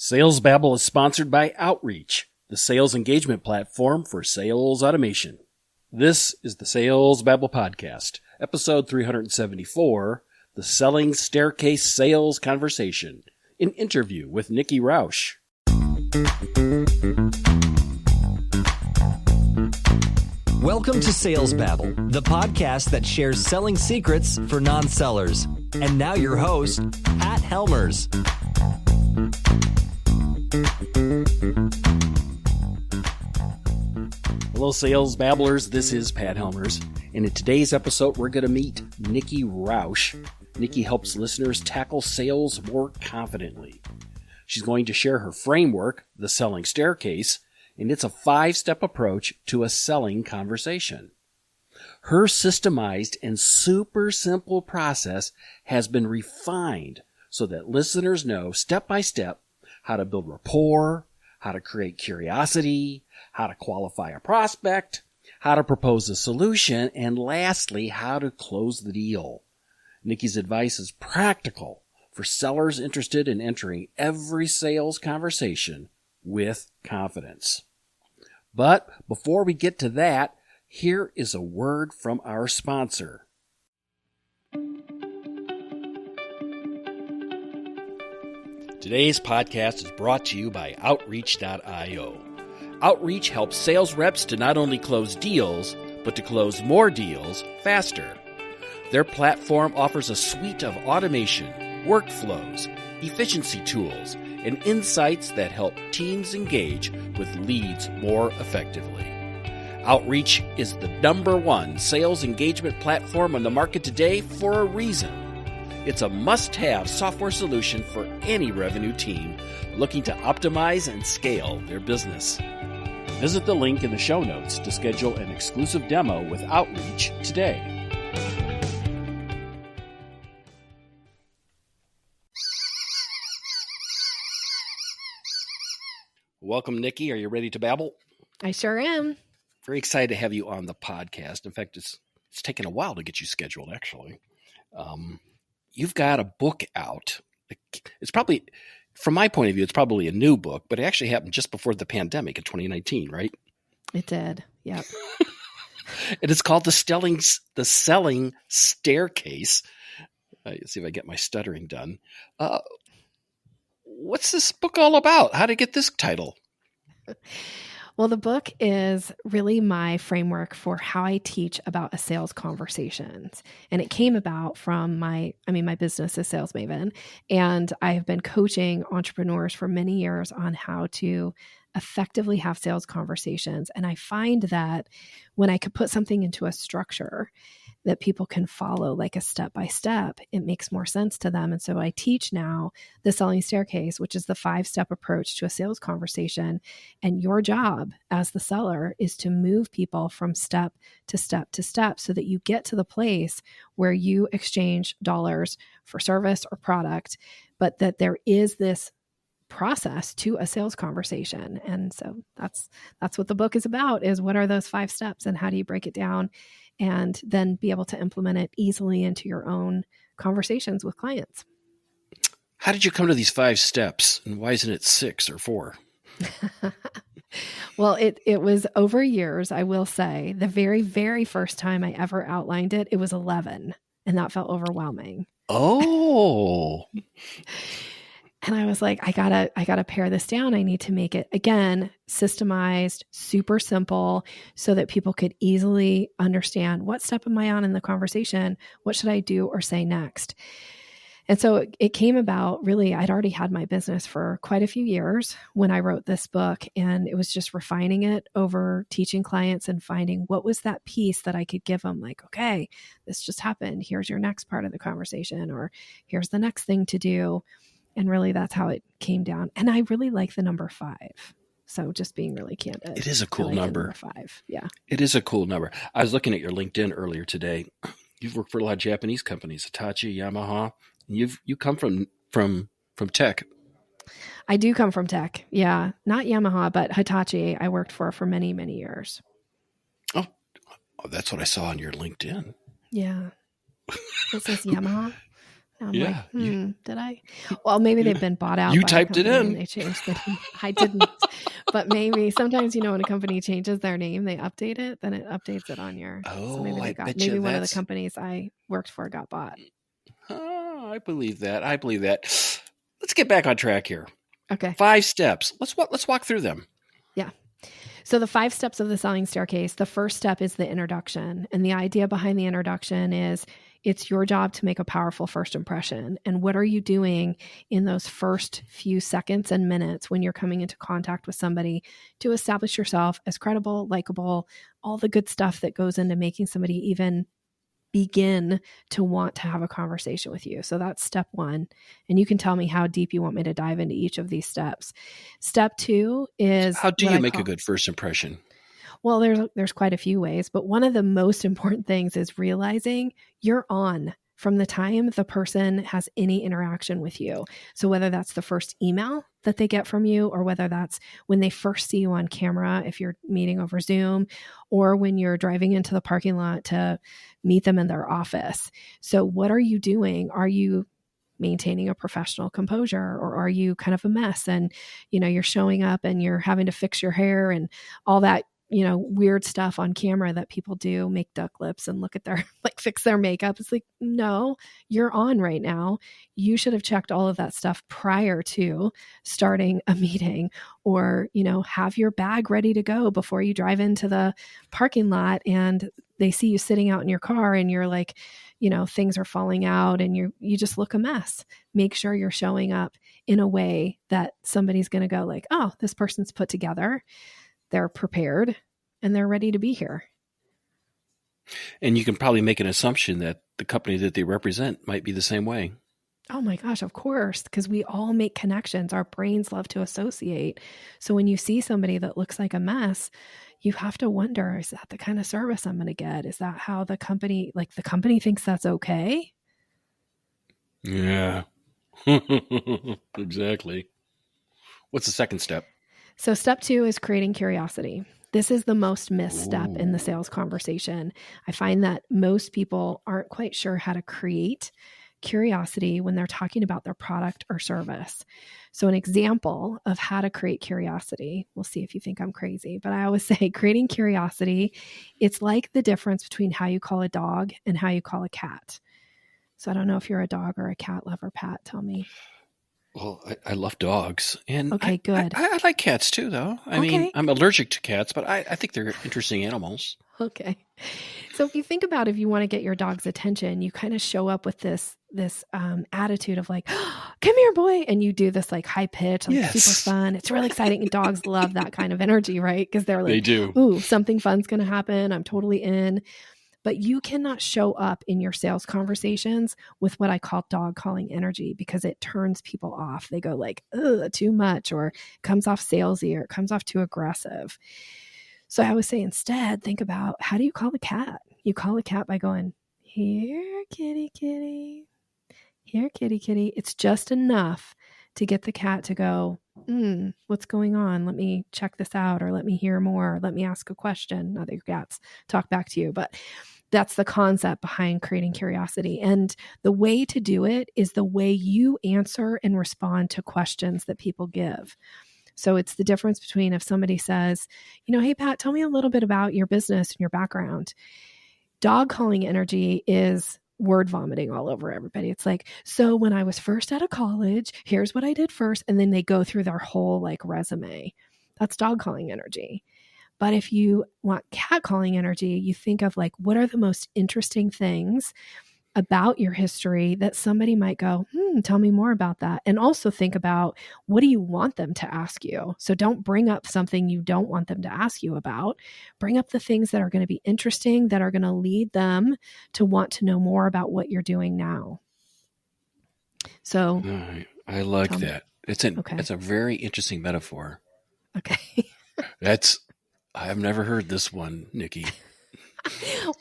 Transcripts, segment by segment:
Sales Babble is sponsored by Outreach, the sales engagement platform for sales automation. This is the Sales Babble Podcast, episode 374, The Selling Staircase Sales Conversation, an interview with Nikki Rausch. Welcome to Sales Babble, the podcast that shares selling secrets for non-sellers. And now your host, Pat Helmers. Hello, Sales Babblers. This is Pat Helmers. And in today's episode, we're going to meet Nikki Rausch. Nikki helps listeners tackle sales more confidently. She's going to share her framework, the selling staircase, and it's a 5-step approach to a selling conversation. Her systemized and super simple process has been refined so that listeners know step by step how to build rapport, how to create curiosity, how to qualify a prospect, how to propose a solution, and lastly, how to close the deal. Nikki's advice is practical for sellers interested in entering every sales conversation with confidence. But before we get to that, here is a word from our sponsor. Today's podcast is brought to you by Outreach.io. Outreach helps sales reps to not only close deals, but to close more deals faster. Their platform offers a suite of automation, workflows, efficiency tools, and insights that help teams engage with leads more effectively. Outreach is the #1 sales engagement platform on the market today for a reason. It's a must-have software solution for any revenue team looking to optimize and scale their business. Visit the link in the show notes to schedule an exclusive demo with Outreach today. Welcome, Nikki. Are you ready to babble? I sure am. Very excited to have you on the podcast. In fact, it's taken a while to get you scheduled, actually. You've got a book out. It's probably, from my point of view, it's probably a new book, but it actually happened just before the pandemic in 2019, right? It did. Yep. And it's called The Selling Staircase. Let's see if I get my stuttering done. What's this book all about? How to get this title? Well, the book is really my framework for how I teach about a sales conversations. And it came about from my business is Sales Maven. And I have been coaching entrepreneurs for many years on how to effectively have sales conversations. And I find that when I could put something into a structure that people can follow, like a step-by-step, it makes more sense to them. And so I teach now the selling staircase, which is the 5-step approach to a sales conversation. And your job as the seller is to move people from step to step to step so that you get to the place where you exchange dollars for service or product, but that there is this process to a sales conversation. And so that's what the book is about, is what are those 5 steps and how do you break it down and then be able to implement it easily into your own conversations with clients. How did you come to these 5 steps, and why isn't it 6 or 4? Well, it was over years, I will say. The very, very first time I ever outlined it, it was 11, and that felt overwhelming. Oh. And I was like, I gotta pare this down. I need to make it, again, systemized, super simple, so that people could easily understand what step am I on in the conversation? What should I do or say next? And so it came about, really, I'd already had my business for quite a few years when I wrote this book. And it was just refining it over teaching clients and finding what was that piece that I could give them, like, okay, this just happened. Here's your next part of the conversation, or here's the next thing to do. And really, that's how it came down. And I really like the number 5. So just being really candid. It is a cool number. Number 5. Yeah. It is a cool number. I was looking at your LinkedIn earlier today. You've worked for a lot of Japanese companies, Hitachi, Yamaha. And you come from tech. I do come from tech. Yeah. Not Yamaha, but Hitachi I worked for many, many years. Oh, that's what I saw on your LinkedIn. Yeah. It says Yamaha. I'm Yeah, like, did I? Well, maybe they've been bought out. You by a typed it company and in. they changed the name. I didn't, but maybe sometimes, when a company changes their name, they update it, then it updates it on your, so maybe I they got, bet maybe you one of the that's. companies I worked for got bought. Oh, I believe that. Let's get back on track here. Okay. 5 steps. Let's walk through them. Yeah. So the 5 steps of the selling staircase, the first step is the introduction. And the idea behind the introduction is it's your job to make a powerful first impression. And what are you doing in those first few seconds and minutes when you're coming into contact with somebody to establish yourself as credible, likable, all the good stuff that goes into making somebody even begin to want to have a conversation with you. So that's step 1. And you can tell me how deep you want me to dive into each of these steps. Step 2 is How do you make a good first impression? Well, there's quite a few ways, but one of the most important things is realizing you're on from the time the person has any interaction with you. So whether that's the first email that they get from you, or whether that's when they first see you on camera, if you're meeting over Zoom, or when you're driving into the parking lot to meet them in their office. So what are you doing? Are you maintaining a professional composure, or are you kind of a mess and, you're showing up and you're having to fix your hair and all that, weird stuff on camera that people do, make duck lips and look at their, fix their makeup. It's like, no, you're on right now. You should have checked all of that stuff prior to starting a meeting, or, have your bag ready to go before you drive into the parking lot and they see you sitting out in your car and you're like, things are falling out and you just look a mess. Make sure you're showing up in a way that somebody's going to go like, oh, this person's put together. They're prepared and they're ready to be here. And you can probably make an assumption that the company that they represent might be the same way. Oh my gosh, of course, because we all make connections. Our brains love to associate. So when you see somebody that looks like a mess, you have to wonder, is that the kind of service I'm going to get? Is that how the company thinks that's okay? Yeah, exactly. What's the second step? So step 2 is creating curiosity. This is the most missed step in the sales conversation. I find that most people aren't quite sure how to create curiosity when they're talking about their product or service. So an example of how to create curiosity, we'll see if you think I'm crazy, but I always say creating curiosity, it's like the difference between how you call a dog and how you call a cat. So I don't know if you're a dog or a cat lover, Pat, tell me. Well, I love dogs, and okay, good. I like cats too, though. I mean, I'm allergic to cats, but I think they're interesting animals. Okay. So if you think about, if you want to get your dog's attention, you kind of show up with this attitude of like, oh, come here, boy. And you do this like high pitch, like super fun. It's really exciting. And dogs love that kind of energy, right? Because they're like, they do. Ooh, something fun's going to happen. I'm totally in. But you cannot show up in your sales conversations with what I call dog calling energy, because it turns people off. They go like, ugh, too much, or it comes off salesy, or it comes off too aggressive. So I always say, instead, think about, how do you call a cat? You call a cat by going, here, kitty, kitty. Here, kitty, kitty. It's just enough to get the cat to go, what's going on? Let me check this out, or let me hear more. Or let me ask a question. Not that your cats talk back to you, but that's the concept behind creating curiosity. And the way to do it is the way you answer and respond to questions that people give. So it's the difference between if somebody says, hey, Pat, tell me a little bit about your business and your background. Dog calling energy is word vomiting all over everybody. It's like, so when I was first out of college, here's what I did first. And then they go through their whole resume. That's dog calling energy. But if you want cat calling energy, you think of what are the most interesting things about your history that somebody might go, tell me more about that. And also think about, what do you want them to ask you? So don't bring up something you don't want them to ask you about. Bring up the things that are going to be interesting, that are going to lead them to want to know more about what you're doing now. So I like that. It's a very interesting metaphor. Okay. I've never heard this one, Nikki.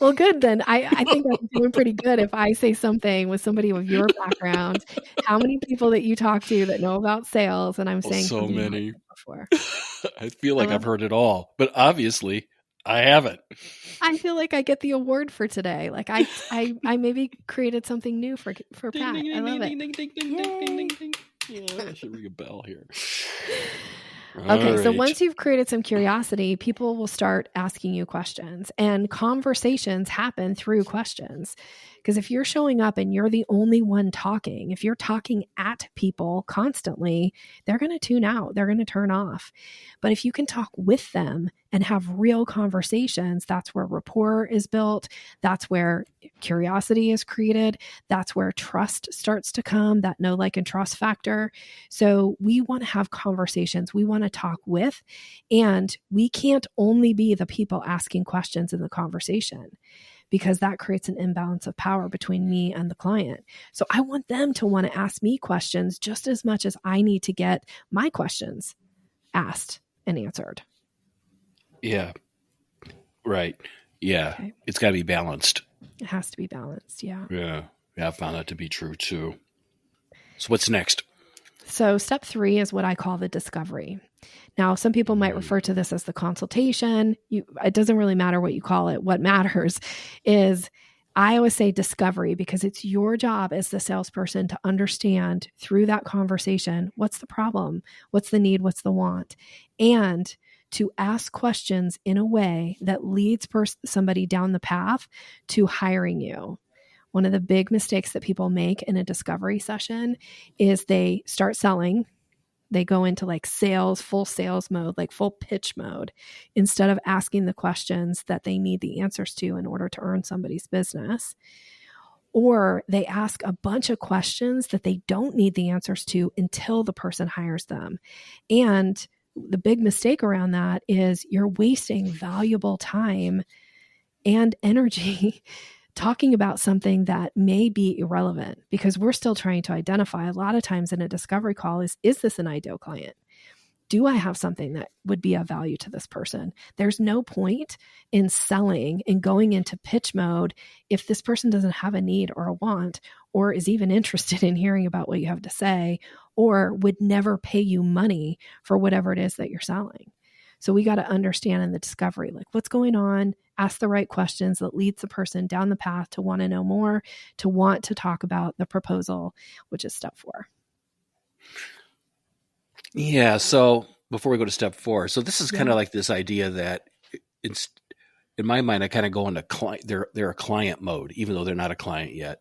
Well, good then. I think I'm doing pretty good if I say something with somebody with your background. How many people that you talk to that know about sales, and I'm saying so many before. I feel like I've heard it all, but obviously I haven't. I feel like I get the award for today. Like I maybe created something new for Pat. I love it. Ding, ding, ding, ding, ding, ding, ding. Yeah, I should ring a bell here. Okay, so right. once you've created some curiosity, people will start asking you questions, and conversations happen through questions. Because if you're showing up and you're the only one talking, if you're talking at people constantly, they're going to tune out, they're going to turn off. But if you can talk with them and have real conversations, that's where rapport is built. That's where curiosity is created. That's where trust starts to come, that know, like, and trust factor. So we want to have conversations. We want to talk with, and we can't only be the people asking questions in the conversation, because that creates an imbalance of power between me and the client. So I want them to want to ask me questions just as much as I need to get my questions asked and answered. Yeah. Right. Yeah. Okay. It's got to be balanced. It has to be balanced. Yeah. Yeah. I found that to be true too. So what's next? So step 3 is what I call the discovery. Now, some people might refer to this as the consultation. It doesn't really matter what you call it. What matters is, I always say discovery, because it's your job as the salesperson to understand through that conversation, what's the problem, what's the need, what's the want, and to ask questions in a way that leads somebody down the path to hiring you. One of the big mistakes that people make in a discovery session is they start selling. They go into like full sales mode, like full pitch mode, instead of asking the questions that they need the answers to in order to earn somebody's business. Or they ask a bunch of questions that they don't need the answers to until the person hires them. And the big mistake around that is you're wasting valuable time and energy talking about something that may be irrelevant, because we're still trying to identify a lot of times in a discovery call is this an ideal client? Do I have something that would be of value to this person? There's no point in selling and going into pitch mode if this person doesn't have a need or a want, or is even interested in hearing about what you have to say, or would never pay you money for whatever it is that you're selling. So we got to understand in the discovery, like, what's going on, ask the right questions that leads the person down the path to want to know more, to want to talk about the proposal, which is step 4. Yeah. So before we go to step 4, so this is kind of like this idea that it's, in my mind, I kind of go into client, they're a client mode, even though they're not a client yet.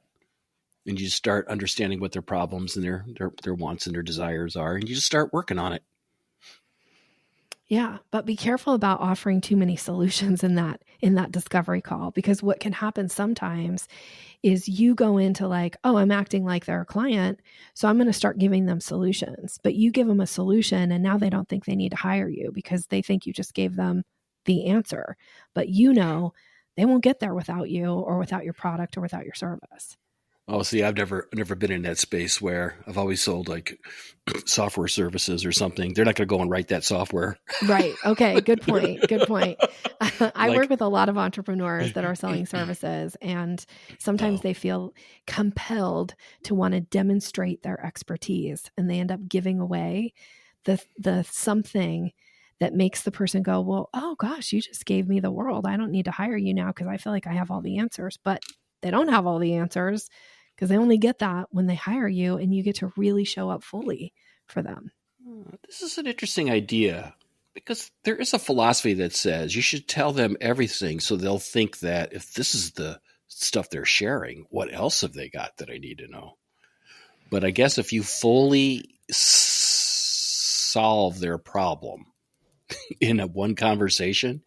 And you start understanding what their problems and their wants and their desires are, and you just start working on it. Yeah, but be careful about offering too many solutions in that discovery call, because what can happen sometimes is you go into like, oh, I'm acting like they're a client, so I'm going to start giving them solutions. But you give them a solution and now they don't think they need to hire you because they think you just gave them the answer. But they won't get there without you, or without your product, or without your service. Oh, see, I've never been in that space where I've always sold like software services or something. They're not going to go and write that software. Right. Okay. Good point. Good point. I work with a lot of entrepreneurs that are selling services, and sometimes they feel compelled to want to demonstrate their expertise, and they end up giving away the something that makes the person go, well, oh gosh, you just gave me the world. I don't need to hire you now because I feel like I have all the answers. But they don't have all the answers, because they only get that when they hire you, and you get to really show up fully for them. This is an interesting idea, because there is a philosophy that says you should tell them everything so they'll think that if this is the stuff they're sharing, what else have they got that I need to know? But I guess if you fully solve their problem in one conversation,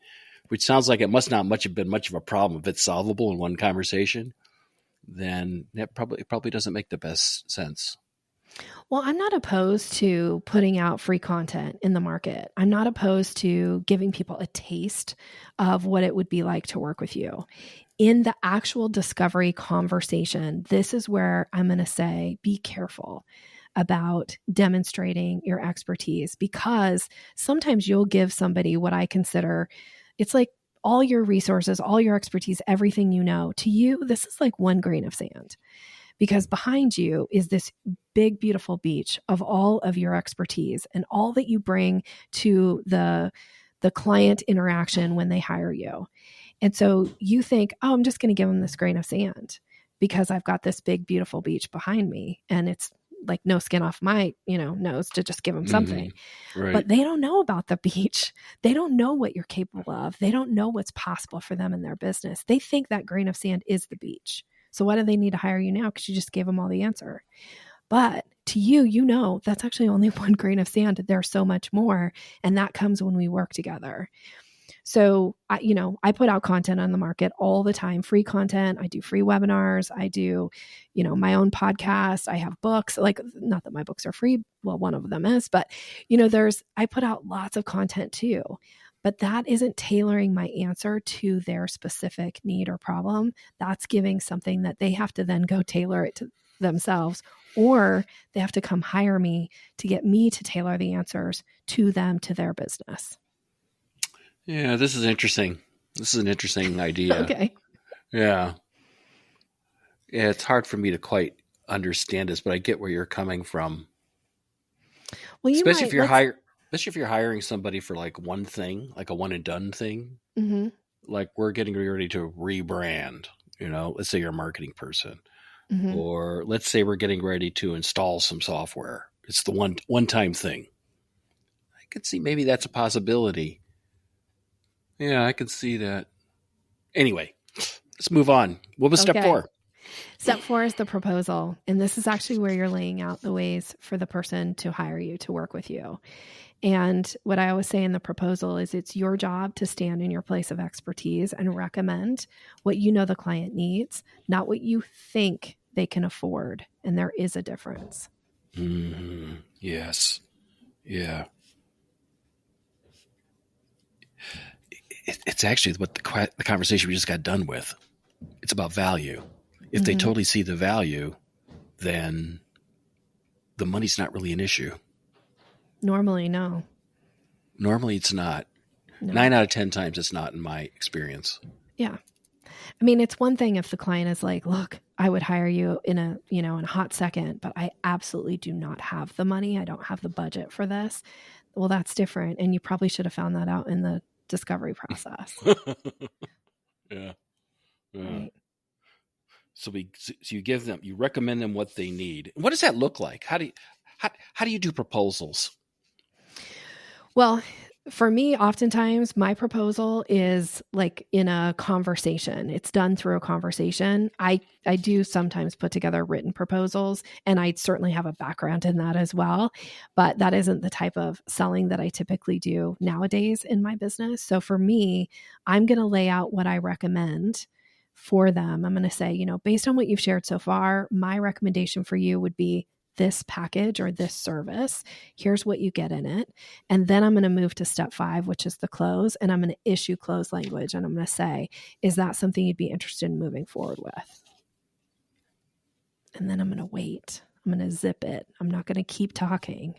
which sounds like it must not have been much of a problem if it's solvable in one conversation, then it probably doesn't make the best sense. Well, I'm not opposed to putting out free content in the market. I'm not opposed to giving people a taste of what it would be like to work with you. In the actual discovery conversation, this is where I'm going to say, be careful about demonstrating your expertise, because sometimes you'll give somebody what I consider, it's like all your resources, all your expertise, everything you know. To you, this is like one grain of sand, because behind you is this big, beautiful beach of all of your expertise and all that you bring to the the client interaction when they hire you. And so you think, oh, I'm just going to give them this grain of sand because I've got this big, beautiful beach behind me. And it's like no skin off my, nose to just give them something. Right. But they don't know about the beach. They don't know what you're capable of. They don't know what's possible for them in their business. They think that grain of sand is the beach. So why do they need to hire you now? Because you just gave them all the answer. But to you, that's actually only one grain of sand. There's so much more. And that comes when we work together. So, I put out content on the market all the time, free content. I do free webinars. I do, my own podcast. I have books, like, not that my books are free. Well, one of them is, but, I put out lots of content too. But that isn't tailoring my answer to their specific need or problem. That's giving something that they have to then go tailor it to themselves, or they have to come hire me to get me to tailor the answers to them, to their business. Yeah, this is interesting. This is an interesting idea. Okay. Yeah. Yeah, it's hard for me to quite understand this, but I get where you're coming from. Well, especially if you're hiring somebody for like one thing, like a one and done thing. Mm-hmm. Like we're getting ready to rebrand, let's say you're a marketing person. Mm-hmm. Or let's say we're getting ready to install some software. It's the one-time thing. I could see maybe that's a possibility. Yeah, I could see that. Anyway, let's move on. What was step 4? Step 4 is the proposal. And this is actually where you're laying out the ways for the person to hire you, to work with you. And what I always say in the proposal is it's your job to stand in your place of expertise and recommend what the client needs, not what you think they can afford. And there is a difference. Mm-hmm. Yes. Yeah. It's actually what the conversation we just got done with. It's about value. If they totally see the value, then the money's not really an issue. Normally, no. Normally, it's not. No. 9 out of 10 times, it's not in my experience. Yeah. I mean, it's one thing if the client is like, look, I would hire you in a hot second, but I absolutely do not have the money. I don't have the budget for this. Well, that's different. And you probably should have found that out in the discovery process. Yeah. Right. So you recommend them what they need. What does that look like? How do you do proposals? Well, for me, oftentimes my proposal is like in a conversation. It's done through a conversation. I do sometimes put together written proposals, and I certainly have a background in that as well. But that isn't the type of selling that I typically do nowadays in my business. So for me, I'm going to lay out what I recommend for them. I'm going to say, based on what you've shared so far, my recommendation for you would be this package or this service. Here's what you get in it. And then I'm going to move to step 5, which is the close. And I'm going to issue close language. And I'm going to say, is that something you'd be interested in moving forward with? And then I'm going to wait. I'm going to zip it. I'm not going to keep talking.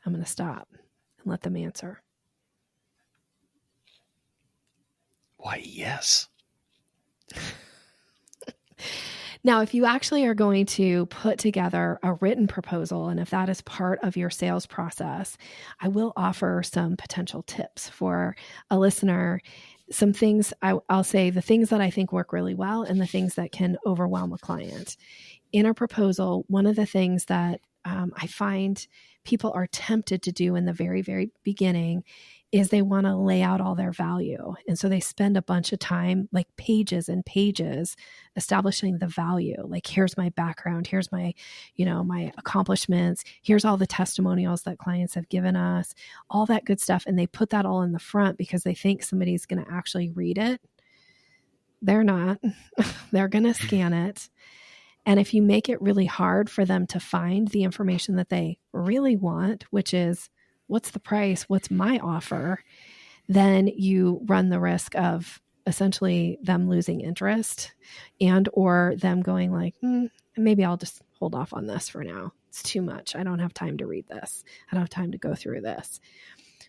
I'm going to stop and let them answer. Why, yes. Now, if you actually are going to put together a written proposal, and if that is part of your sales process, I will offer some potential tips for a listener. Some things I'll say, the things that I think work really well and the things that can overwhelm a client. In a proposal, one of the things that I find people are tempted to do in the very, very beginning is they want to lay out all their value. And so they spend a bunch of time, like pages and pages, establishing the value. Like, here's my background. Here's my, my accomplishments. Here's all the testimonials that clients have given us, all that good stuff. And they put that all in the front because they think somebody's going to actually read it. They're not. They're going to scan it. And if you make it really hard for them to find the information that they really want, which is, what's the price? What's my offer? Then you run the risk of essentially them losing interest and or them going like, maybe I'll just hold off on this for now. It's too much. I don't have time to read this. I don't have time to go through this.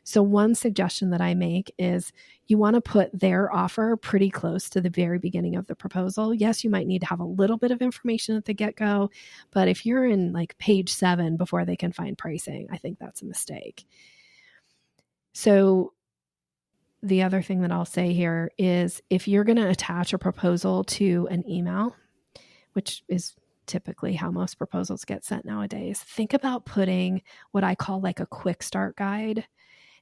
So one suggestion that I make is you want to put their offer pretty close to the very beginning of the proposal. Yes, you might need to have a little bit of information at the get-go, but if you're in like page 7 before they can find pricing, I think that's a mistake. So the other thing that I'll say here is if you're going to attach a proposal to an email, which is typically how most proposals get sent nowadays, think about putting what I call like a quick start guide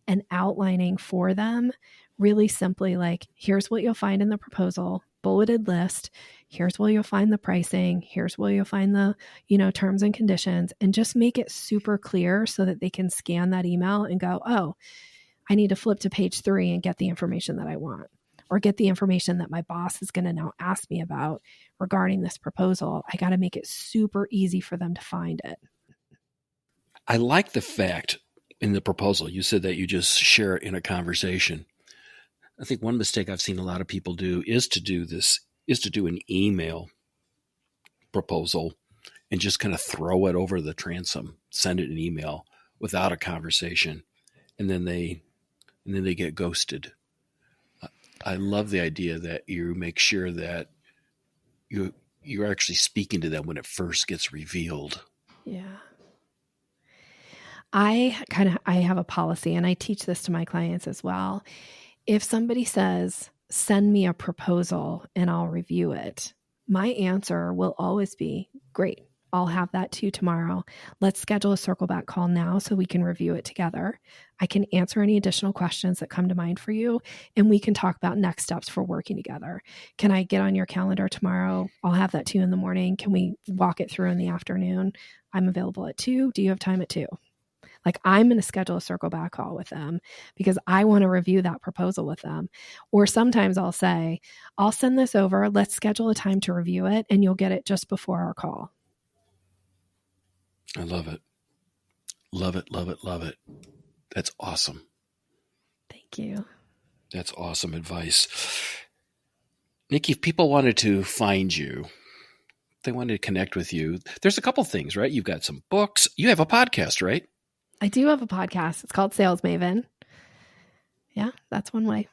and outlining for them really simply like, here's what you'll find in the proposal, bulleted list. Here's where you'll find the pricing. Here's where you'll find the, terms and conditions, and just make it super clear so that they can scan that email and go, oh, I need to flip to page 3 and get the information that I want, or get the information that my boss is going to now ask me about regarding this proposal. I got to make it super easy for them to find it. I like the fact in the proposal, you said that you just share it in a conversation. I think one mistake I've seen a lot of people do is to do an email proposal and just kind of throw it over the transom, send it an email without a conversation. And then they get ghosted. I love the idea that you make sure that you're actually speaking to them when it first gets revealed. Yeah. I have a policy, and I teach this to my clients as well. If somebody says, send me a proposal and I'll review it, my answer will always be, great, I'll have that to you tomorrow. Let's schedule a circle back call now so we can review it together. I can answer any additional questions that come to mind for you, and we can talk about next steps for working together. Can I get on your calendar tomorrow? I'll have that to you in the morning. Can we walk it through in the afternoon? I'm available at 2. Do you have time at 2? Like, I'm going to schedule a circle back call with them because I want to review that proposal with them. Or sometimes I'll say, I'll send this over. Let's schedule a time to review it, and you'll get it just before our call. I love it. Love it, love it, love it. That's awesome. Thank you. That's awesome advice. Nikki, if people wanted to find you, they wanted to connect with you, there's a couple things, right? You've got some books. You have a podcast, right? I do have a podcast. It's called Sales Maven. Yeah, that's one way.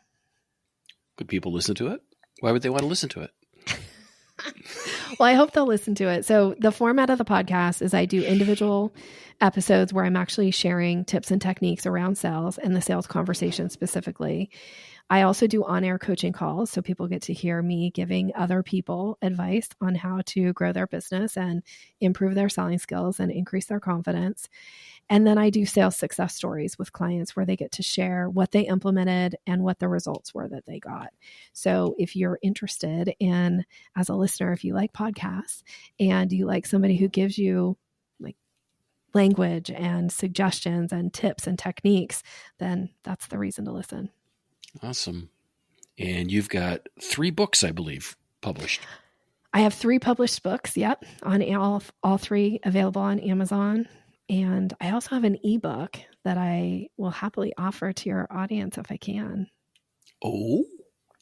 Could people listen to it? Why would they want to listen to it? Well, I hope they'll listen to it. So the format of the podcast is I do individual episodes where I'm actually sharing tips and techniques around sales and the sales conversation specifically. I also do on-air coaching calls, so people get to hear me giving other people advice on how to grow their business and improve their selling skills and increase their confidence. And then I do sales success stories with clients where they get to share what they implemented and what the results were that they got. So if you're interested in, as a listener, if you like podcasts and you like somebody who gives you like language and suggestions and tips and techniques, then that's the reason to listen. Awesome. And you've got 3 books, I believe, published. I have 3 published books. Yep. On all 3 available on Amazon. And I also have an ebook that I will happily offer to your audience if I can. Oh,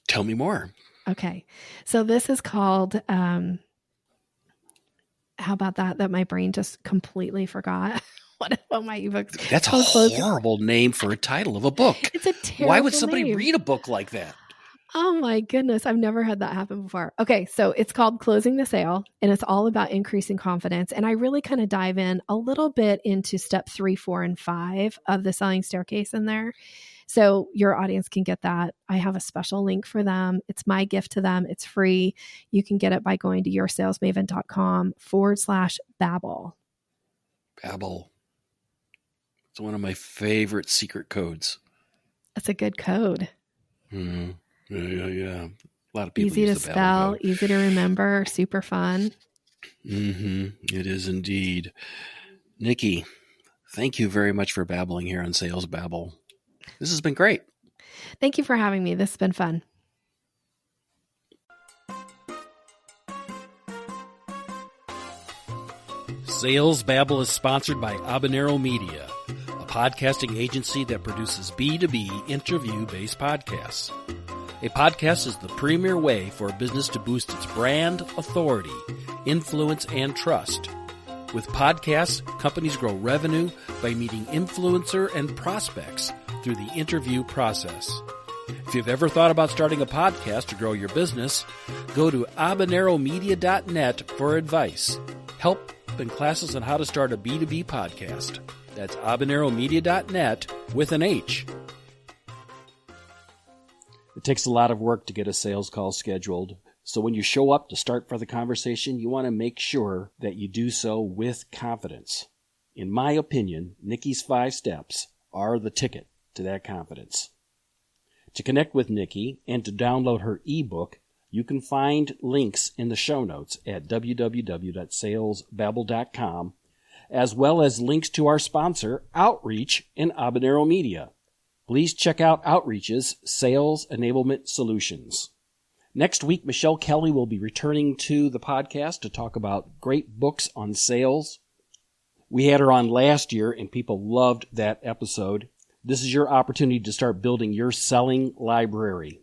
tell me more. Okay. So this is called, how about that my brain just completely forgot what my ebooks. That's a horrible name for a title of a book. It's a terrible Why would somebody name. read a book like that? Oh my goodness. I've never had that happen before. Okay. So it's called Closing the Sale, and it's all about increasing confidence. And I really kind of dive in a little bit into step 3, 4, and 5 of the selling staircase in there. So your audience can get that. I have a special link for them. It's my gift to them. It's free. You can get it by going to yoursalesmaven.com/Babble. Babble. It's one of my favorite secret codes. That's a good code. Mm-hmm. Yeah. A lot of people easy use to the spell, Babble code. easy to remember, super fun. Mm-hmm. It is indeed. Nikki, thank you very much for babbling here on Sales Babble. This has been great. Thank you for having me. This has been fun. Sales Babble is sponsored by Habanero Media, a podcasting agency that produces B2B interview-based podcasts. A podcast is the premier way for a business to boost its brand, authority, influence, and trust. With podcasts, companies grow revenue by meeting influencer and prospects through the interview process. If you've ever thought about starting a podcast to grow your business, go to habaneromedia.net for advice, help, and classes on how to start a B2B podcast. That's habaneromedia.net with an H. takes a lot of work to get a sales call scheduled. So when you show up to start for the conversation, you want to make sure that you do so with confidence. In my opinion, Nikki's 5 steps are the ticket to that confidence. To connect with Nikki and to download her ebook, you can find links in the show notes at www.salesbabble.com, as well as links to our sponsor, Outreach and Habanero Media. Please check out Outreach's Sales Enablement Solutions. Next week, Michelle Kelly will be returning to the podcast to talk about great books on sales. We had her on last year, and people loved that episode. This is your opportunity to start building your selling library.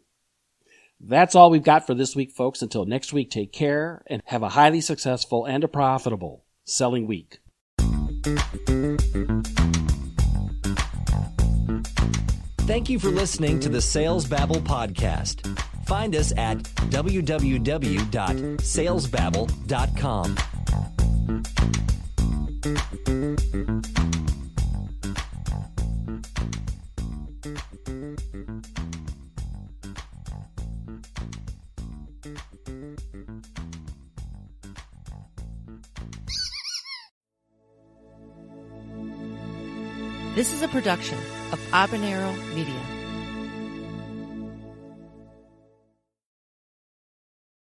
That's all we've got for this week, folks. Until next week, take care and have a highly successful and a profitable selling week. Thank you for listening to the Sales Babble podcast. Find us at www.salesbabble.com. This is a production of Habanero Media.